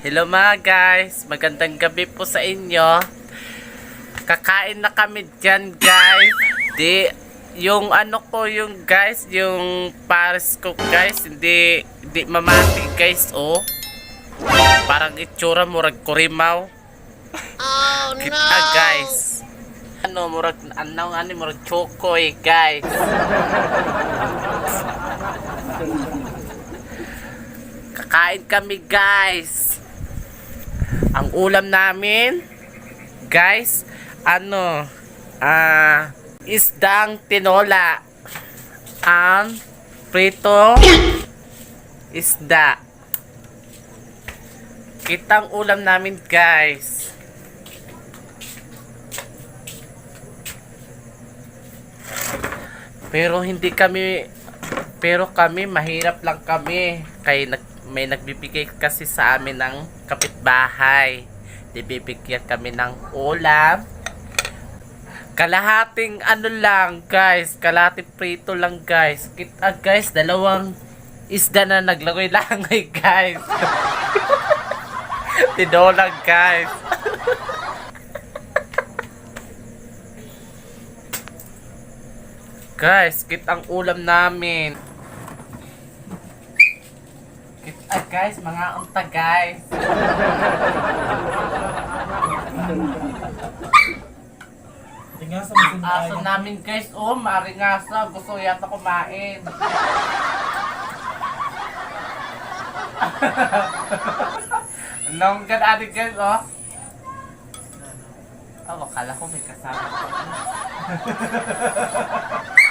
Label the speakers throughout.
Speaker 1: Hello mga guys, magandang gabi po sa inyo. Kakain na kami dyan guys. Yung ano ko yung guys, yung pares ko guys, hindi mamati guys oh. Parang itsura murag kurimaw.
Speaker 2: Oh no!
Speaker 1: Kita guys. Murag chokoy guys. Kakain kami guys. Ang ulam namin guys, isdang tinola ang prito isda. Kitang ulam namin guys. Pero kami mahirap lang kami kay may nagbibigay kasi sa amin ng kapitbahay. Bibigyan kami ng ulam. Kalahating lang guys, kalahating prito lang guys. Kita guys, dalawang isda na naglangoy-langoy guys. Tinolang guys. Guys, kitang ulam namin. Guys, mga unta guys.
Speaker 3: Tingasa
Speaker 1: Ang aso namin guys, maringasa. Gusto yata kumain. Nung ganaan guys, akala ko may kasama ko.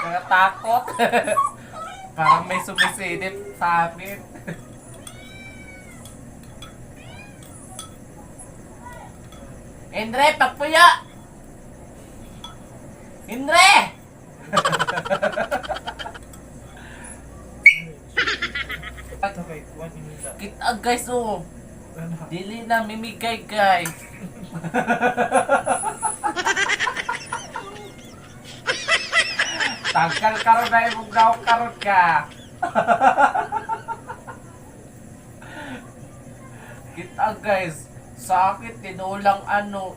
Speaker 1: Nakatakot. Parang may sumisilip sa amin. Indre, pagpuya! Indre!
Speaker 3: Okay, kuwan nila.
Speaker 1: Kita guys, dili na mimigay guys. Tangkal karon na imong daw karon ka. Kita guys, sa akin tinulang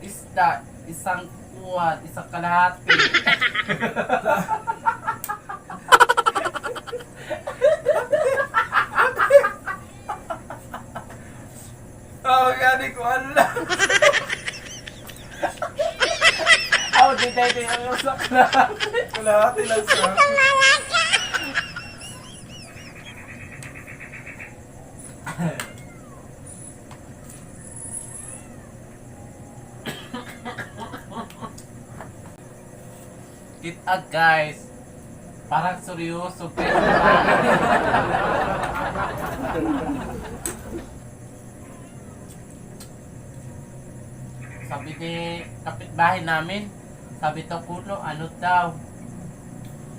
Speaker 1: isda, isang kalahati.
Speaker 3: Gani ko ala.
Speaker 1: Di ang usak na.
Speaker 3: Kalahati lang sa akin.
Speaker 1: Kita guys, parang seryoso guys. Sabi ni kapitbahay namin, sabi to puno,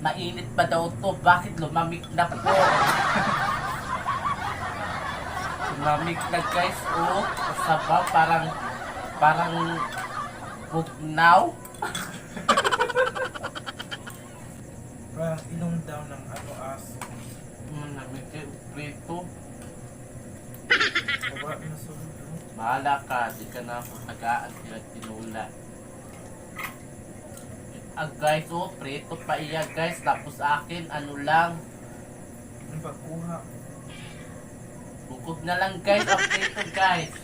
Speaker 1: mainit pa daw to, bakit lumamig na po? Lumamig na guys, sabaw, parang bugnaw.
Speaker 3: Parang inom daw ng aso.
Speaker 1: Namig kayo, prito.
Speaker 3: Baba na sulod.
Speaker 1: Bahala ka, di ka na tagaan sila tinula. Guys, prito pa iya guys, tapos akin, lang.
Speaker 3: Ang pagkuha.
Speaker 1: Bukog na lang guys, ang prito guys.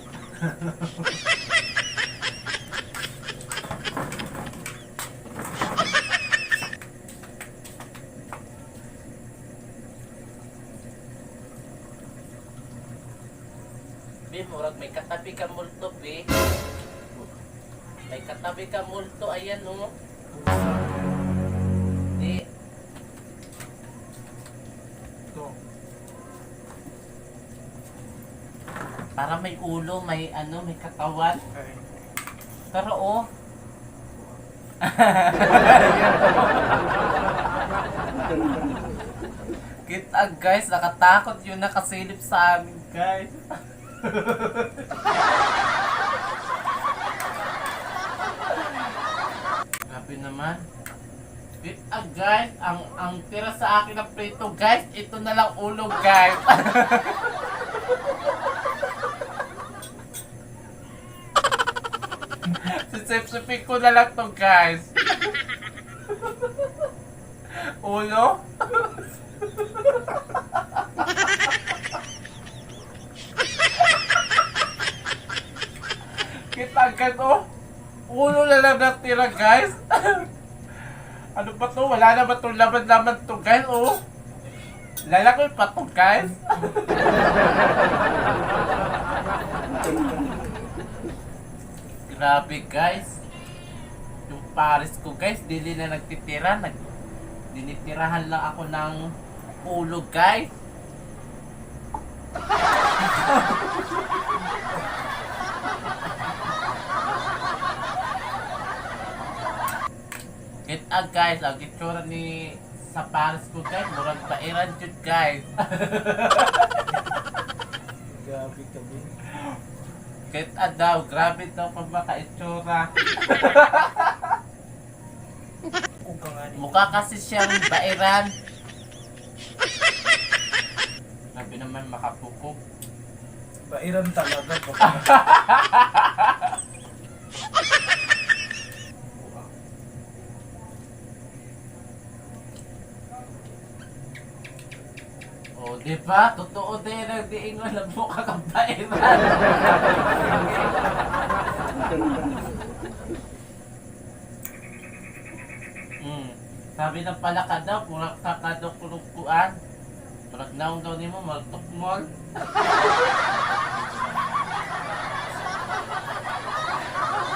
Speaker 1: Murag may katabi ka multo, be. May katabi ka multo, ayan, Di.
Speaker 3: Ito.
Speaker 1: Para may ulo, may may katawan.
Speaker 3: Ay.
Speaker 1: Pero, kita guys, nakatakot yun nakasilip sa amin, guys. Grabe naman. Guys, ang tira sa akin ng prito guys, ito na lang ulo guys. Sip-sipin ko na lang to, guys. Ulo? Kita agad, oh. Ulo na lang natira, guys. Ano ba to? Wala na ba itong laman-laman to, guys, oh. Lalaki pa to, guys. Grabe, guys. Yung Paris ko, guys, dili na nagtitira. Dinitirahan lang ako ng ulo, guys. Kita, guys, ang itsura ni sa Paris ko, guys. Murang pairan yun, guys.
Speaker 3: Grabe ka din.
Speaker 1: Kita daw, grabe daw pa maka-itsura.
Speaker 3: Kung ka nga ni.
Speaker 1: Mukha kasi siyang bairan. Sabi naman makapukok.
Speaker 3: Bairan talaga.
Speaker 1: O, di ba? Totoo din ang diingon na mukha kang bairan. Sabi ng palaka daw, pura kakadok kulungkuan. Purag naong daw ni mo, maltok mall.